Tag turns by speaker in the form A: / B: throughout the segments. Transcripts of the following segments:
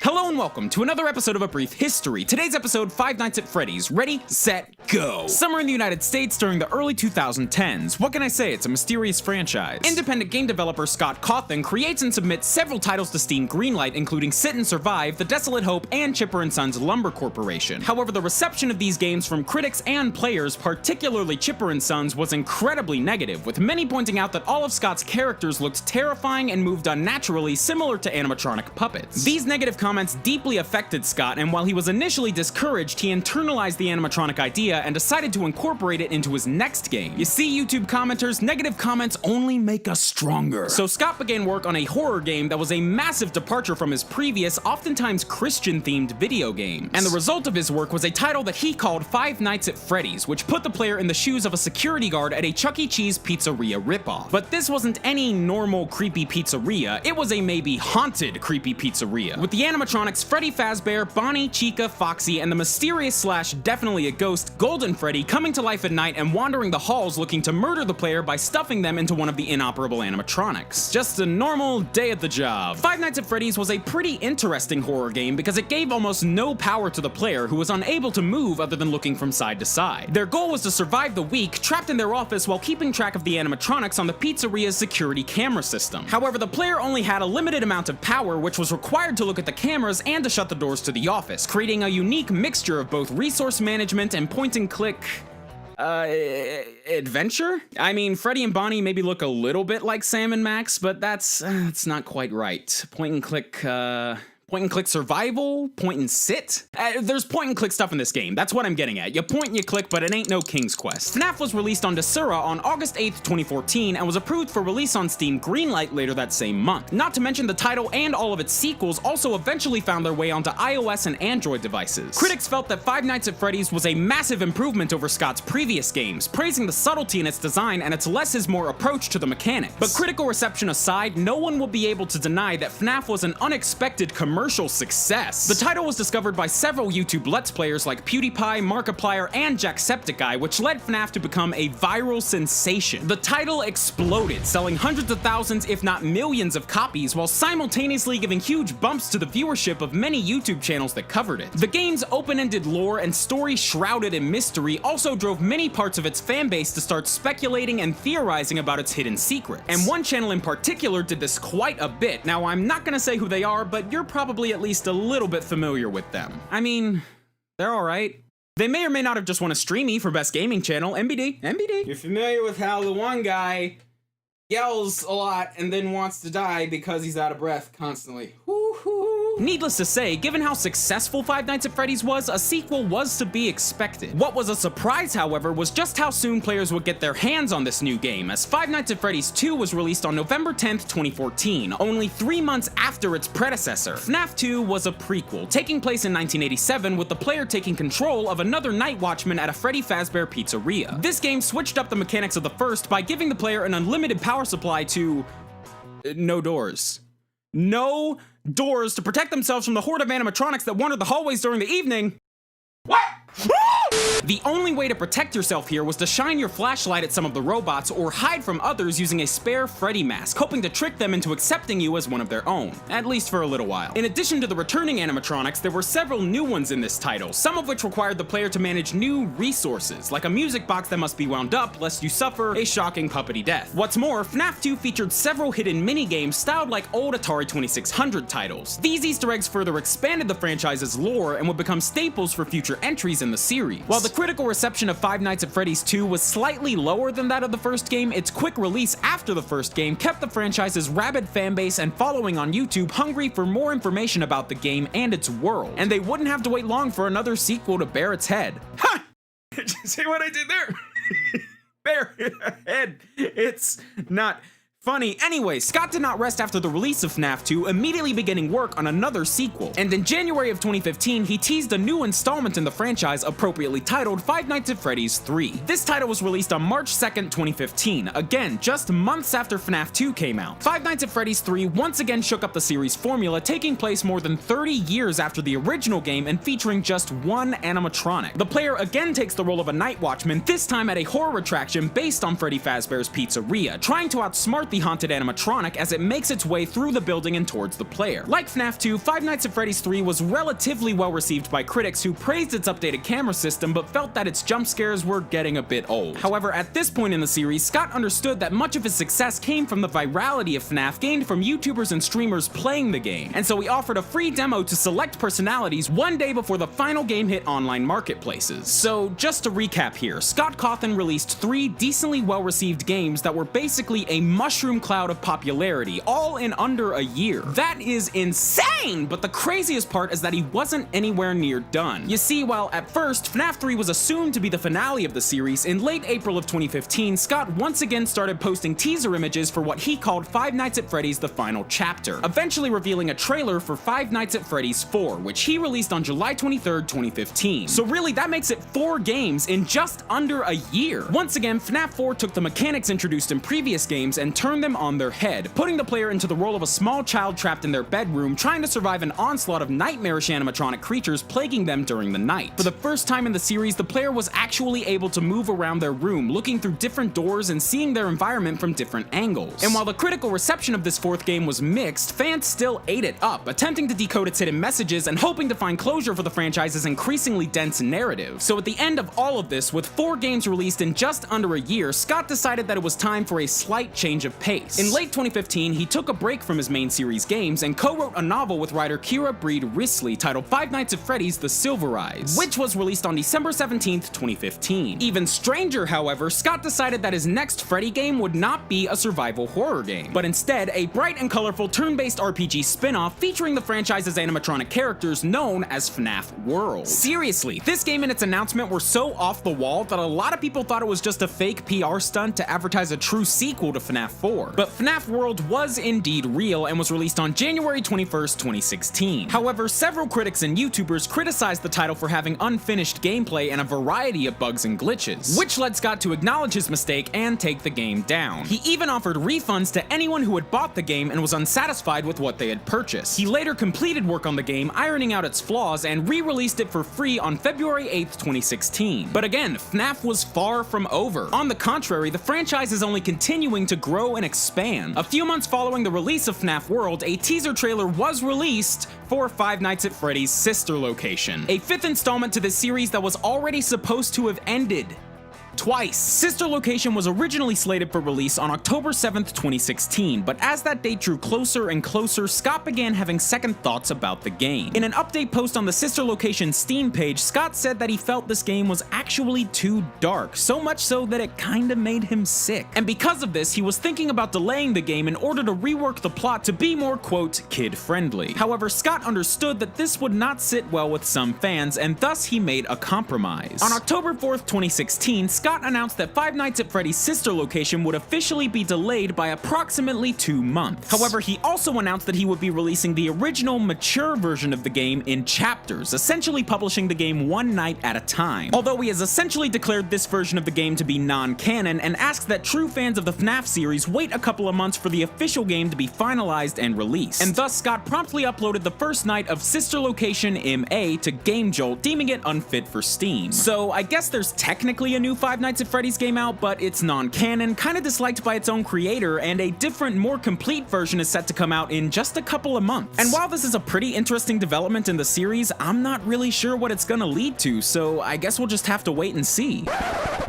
A: Hello and welcome to another episode of A Brief History. Today's episode, Five Nights at Freddy's. Ready, set, go! Summer in the United States during the early 2010s. What can I say? It's a mysterious franchise. Independent game developer Scott Cawthon creates and submits several titles to Steam Greenlight, including Sit and Survive, The Desolate Hope, and Chipper & Sons Lumber Corporation. However, the reception of these games from critics and players, particularly Chipper & Sons, was incredibly negative, with many pointing out that all of Scott's characters looked terrifying and moved unnaturally, similar to animatronic puppets. These negative comments deeply affected Scott, and while he was initially discouraged, he internalized the animatronic idea and decided to incorporate it into his next game. You see, YouTube commenters, negative comments only make us stronger. So Scott began work on a horror game that was a massive departure from his previous, oftentimes Christian-themed video games. And the result of his work was a title that he called Five Nights at Freddy's, which put the player in the shoes of a security guard at a Chuck E. Cheese pizzeria ripoff. But this wasn't any normal creepy pizzeria, it was a maybe haunted creepy pizzeria, with the animatronics Freddy Fazbear, Bonnie, Chica, Foxy, and the mysterious / definitely a ghost Golden Freddy coming to life at night and wandering the halls looking to murder the player by stuffing them into one of the inoperable animatronics. Just a normal day at the job. Five Nights at Freddy's was a pretty interesting horror game because it gave almost no power to the player, who was unable to move other than looking from side to side. Their goal was to survive the week, trapped in their office while keeping track of the animatronics on the pizzeria's security camera system. However, the player only had a limited amount of power, which was required to look at the cameras and to shut the doors to the office, creating a unique mixture of both resource management and point-and-click adventure? I mean, Freddy and Bonnie maybe look a little bit like Sam and Max, but that's not quite right. Point-and-click survival? Point-and-sit? There's point-and-click stuff in this game, that's what I'm getting at. You point and you click, but it ain't no King's Quest. FNAF was released on Desura on August 8th, 2014, and was approved for release on Steam Greenlight later that same month. Not to mention the title and all of its sequels also eventually found their way onto iOS and Android devices. Critics felt that Five Nights at Freddy's was a massive improvement over Scott's previous games, praising the subtlety in its design and its less is more approach to the mechanics. But critical reception aside, no one will be able to deny that FNAF was an unexpected commercial success. The title was discovered by several YouTube Let's Players like PewDiePie, Markiplier, and Jacksepticeye, which led FNAF to become a viral sensation. The title exploded, selling hundreds of thousands, if not millions of copies, while simultaneously giving huge bumps to the viewership of many YouTube channels that covered it. The game's open-ended lore and story shrouded in mystery also drove many parts of its fanbase to start speculating and theorizing about its hidden secrets. And one channel in particular did this quite a bit. Now, I'm not gonna say who they are, but you're probably at least a little bit familiar with them. I mean, they're alright. They may or may not have just won a Streamy for Best Gaming Channel. MBD. You're familiar with how the one guy yells a lot and then wants to die because he's out of breath constantly. Woo-hoo. Needless to say, given how successful Five Nights at Freddy's was, a sequel was to be expected. What was a surprise, however, was just how soon players would get their hands on this new game, as Five Nights at Freddy's 2 was released on November 10th, 2014, only 3 months after its predecessor. FNAF 2 was a prequel, taking place in 1987 with the player taking control of another night watchman at a Freddy Fazbear pizzeria. This game switched up the mechanics of the first by giving the player an unlimited power supply to no doors. No doors to protect themselves from the horde of animatronics that wandered the hallways during the evening. What? The only way to protect yourself here was to shine your flashlight at some of the robots or hide from others using a spare Freddy mask, hoping to trick them into accepting you as one of their own, at least for a little while. In addition to the returning animatronics, there were several new ones in this title, some of which required the player to manage new resources, like a music box that must be wound up lest you suffer a shocking puppety death. What's more, FNAF 2 featured several hidden mini-games styled like old Atari 2600 titles. These Easter eggs further expanded the franchise's lore and would become staples for future entries in the series. While the critical reception of Five Nights at Freddy's 2 was slightly lower than that of the first game, its quick release after the first game kept the franchise's rabid fanbase and following on YouTube hungry for more information about the game and its world. And they wouldn't have to wait long for another sequel to bear its head. Ha! Did you see what I did there? Bear head. It's not funny. Anyway, Scott did not rest after the release of FNAF 2, immediately beginning work on another sequel. And in January of 2015, he teased a new installment in the franchise appropriately titled Five Nights at Freddy's 3. This title was released on March 2nd, 2015, again, just months after FNAF 2 came out. Five Nights at Freddy's 3 once again shook up the series formula, taking place more than 30 years after the original game and featuring just one animatronic. The player again takes the role of a night watchman, this time at a horror attraction based on Freddy Fazbear's Pizzeria, trying to outsmart the haunted animatronic as it makes its way through the building and towards the player. Like FNAF 2, Five Nights at Freddy's 3 was relatively well received by critics who praised its updated camera system but felt that its jump scares were getting a bit old. However, at this point in the series, Scott understood that much of his success came from the virality of FNAF gained from YouTubers and streamers playing the game, and so he offered a free demo to select personalities one day before the final game hit online marketplaces. So just to recap here, Scott Cawthon released 3 decently well-received games that were basically a mushroom cloud of popularity, all in under a year. That is insane! But the craziest part is that he wasn't anywhere near done. You see, while at first, FNAF 3 was assumed to be the finale of the series, in late April of 2015, Scott once again started posting teaser images for what he called Five Nights at Freddy's The Final Chapter, eventually revealing a trailer for Five Nights at Freddy's 4, which he released on July 23rd, 2015. So really, that makes it 4 games in just under a year. Once again, FNAF 4 took the mechanics introduced in previous games and turned them on their head, putting the player into the role of a small child trapped in their bedroom, trying to survive an onslaught of nightmarish animatronic creatures plaguing them during the night. For the first time in the series, the player was actually able to move around their room, looking through different doors and seeing their environment from different angles. And while the critical reception of this 4th game was mixed, fans still ate it up, attempting to decode its hidden messages and hoping to find closure for the franchise's increasingly dense narrative. So at the end of all of this, with 4 games released in just under a year, Scott decided that it was time for a slight change of pace. In late 2015, he took a break from his main series games and co-wrote a novel with writer Kira Breed Risley titled Five Nights at Freddy's The Silver Eyes, which was released on December 17th, 2015. Even stranger, however, Scott decided that his next Freddy game would not be a survival horror game, but instead a bright and colorful turn-based RPG spin-off featuring the franchise's animatronic characters known as FNAF World. Seriously, this game and its announcement were so off the wall that a lot of people thought it was just a fake PR stunt to advertise a true sequel to FNAF 4. But FNAF World was indeed real and was released on January 21st, 2016. However, several critics and YouTubers criticized the title for having unfinished gameplay and a variety of bugs and glitches, which led Scott to acknowledge his mistake and take the game down. He even offered refunds to anyone who had bought the game and was unsatisfied with what they had purchased. He later completed work on the game, ironing out its flaws, and re-released it for free on February 8th, 2016. But again, FNAF was far from over. On the contrary, the franchise is only continuing to grow and expand. A few months following the release of FNAF World, a teaser trailer was released for Five Nights at Freddy's Sister Location, a 5th installment to this series that was already supposed to have ended twice. Sister Location was originally slated for release on October 7th, 2016, but as that date drew closer and closer, Scott began having second thoughts about the game. In an update post on the Sister Location Steam page, Scott said that he felt this game was actually too dark, so much so that it kinda made him sick. And because of this, he was thinking about delaying the game in order to rework the plot to be more, quote, kid-friendly. However, Scott understood that this would not sit well with some fans, and thus he made a compromise. On October 4th, 2016, Scott announced that Five Nights at Freddy's Sister Location would officially be delayed by approximately 2 months. However, he also announced that he would be releasing the original mature version of the game in chapters, essentially publishing the game one night at a time. Although he has essentially declared this version of the game to be non-canon and asks that true fans of the FNAF series wait a couple of months for the official game to be finalized and released. And thus, Scott promptly uploaded the first night of Sister Location MA to GameJolt, deeming it unfit for Steam. So I guess there's technically a new Five Nights at Freddy's game out, but it's non-canon, kinda disliked by its own creator, and a different, more complete version is set to come out in just a couple of months. And while this is a pretty interesting development in the series, I'm not really sure what it's gonna lead to, so I guess we'll just have to wait and see.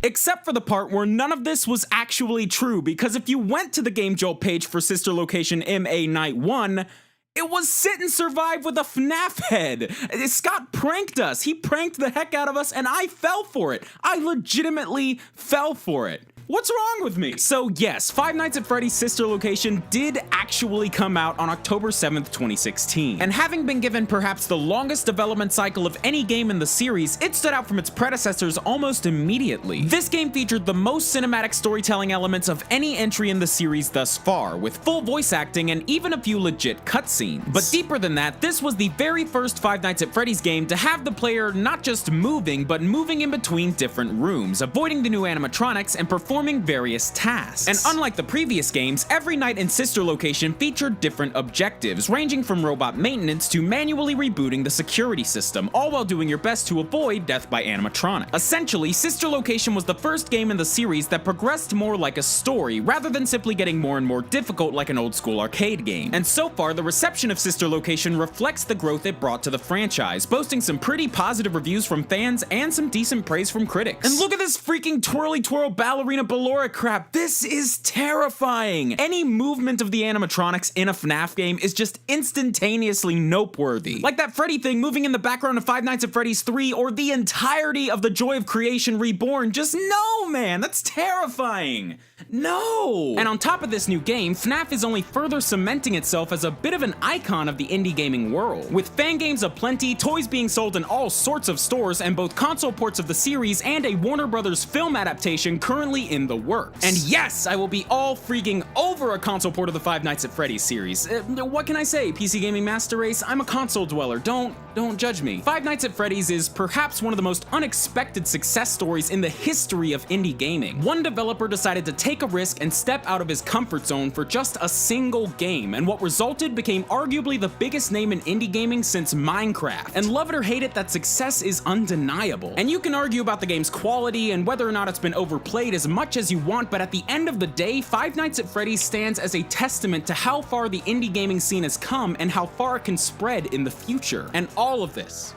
A: Except for the part where none of this was actually true, because if you went to the GameJolt page for Sister Location MA Night 1, it was Sit and Survive with a FNAF head. Scott pranked us. He pranked the heck out of us, and I fell for it. I legitimately fell for it. What's wrong with me? So yes, Five Nights at Freddy's Sister Location did actually come out on October 7th, 2016. And having been given perhaps the longest development cycle of any game in the series, it stood out from its predecessors almost immediately. This game featured the most cinematic storytelling elements of any entry in the series thus far, with full voice acting and even a few legit cutscenes. But deeper than that, this was the very first Five Nights at Freddy's game to have the player not just moving, but moving in between different rooms, avoiding the new animatronics and performing performing various tasks. And unlike the previous games, every night and sister location featured different objectives, ranging from robot maintenance to manually rebooting the security system, all while doing your best to avoid death by animatronic. Essentially, Sister Location was the first game in the series that progressed more like a story, rather than simply getting more and more difficult like an old school arcade game. And so far, the reception of Sister Location reflects the growth it brought to the franchise, boasting some pretty positive reviews from fans and some decent praise from critics. And look at this freaking twirly twirl ballerina Ballora crap. This is terrifying. Any movement of the animatronics in a FNAF game is just instantaneously noteworthy. Like that Freddy thing moving in the background of Five Nights at Freddy's 3, or the entirety of the Joy of Creation Reborn. Just no, man, that's terrifying. No! And on top of this new game, FNAF is only further cementing itself as a bit of an icon of the indie gaming world. With fan games aplenty, toys being sold in all sorts of stores, and both console ports of the series and a Warner Brothers film adaptation currently in the works. And yes, I will be all freaking over a console port of the Five Nights at Freddy's series. What can I say, PC Gaming Master Race? I'm a console dweller, don't judge me. Five Nights at Freddy's is perhaps one of the most unexpected success stories in the history of indie gaming. One developer decided to take a risk and step out of his comfort zone for just a single game, and what resulted became arguably the biggest name in indie gaming since Minecraft. And love it or hate it, that success is undeniable. And you can argue about the game's quality and whether or not it's been overplayed as much as you want, but at the end of the day, Five Nights at Freddy's stands as a testament to how far the indie gaming scene has come and how far it can spread in the future. And all of this,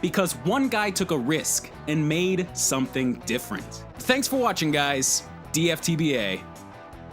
A: because one guy took a risk and made something different. Thanks for watching, guys. DFTBA.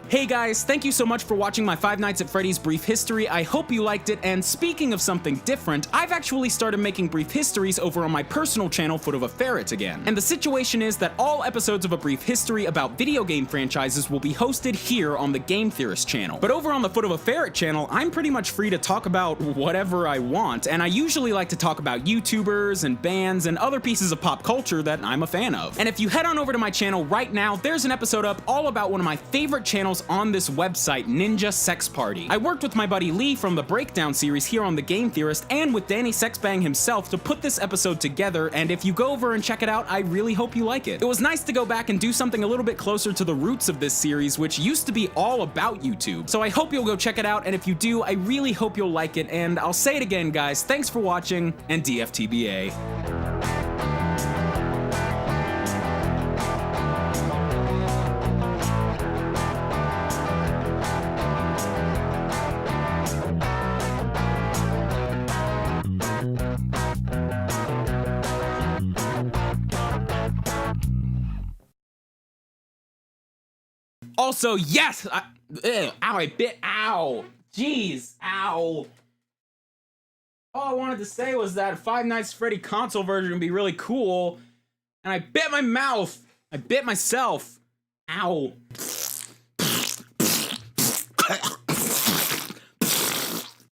A: Hey guys, thank you so much for watching my Five Nights at Freddy's brief history. I hope you liked it, and speaking of something different, I've actually started making brief histories over on my personal channel, Foot of a Ferret, again. And the situation is that all episodes of a brief history about video game franchises will be hosted here on the Game Theorist channel. But over on the Foot of a Ferret channel, I'm pretty much free to talk about whatever I want, and I usually like to talk about YouTubers and bands and other pieces of pop culture that I'm a fan of. And if you head on over to my channel right now, there's an episode up all about one of my favorite channels on this website, Ninja Sex Party. I worked with my buddy Lee from the Breakdown series here on the Game Theorist and with Danny Sexbang himself to put this episode together, and if you go over and check it out, I really hope you like it. It was nice to go back and do something a little bit closer to the roots of this series, which used to be all about YouTube. So I hope you'll go check it out, and if you do, I really hope you'll like it, and I'll say it again, guys, thanks for watching, and DFTBA. Also, yes! Ow, I bit, ow! Jeez, ow! All I wanted to say was that Five Nights at Freddy console version would be really cool, and I bit my mouth! I bit myself! Ow.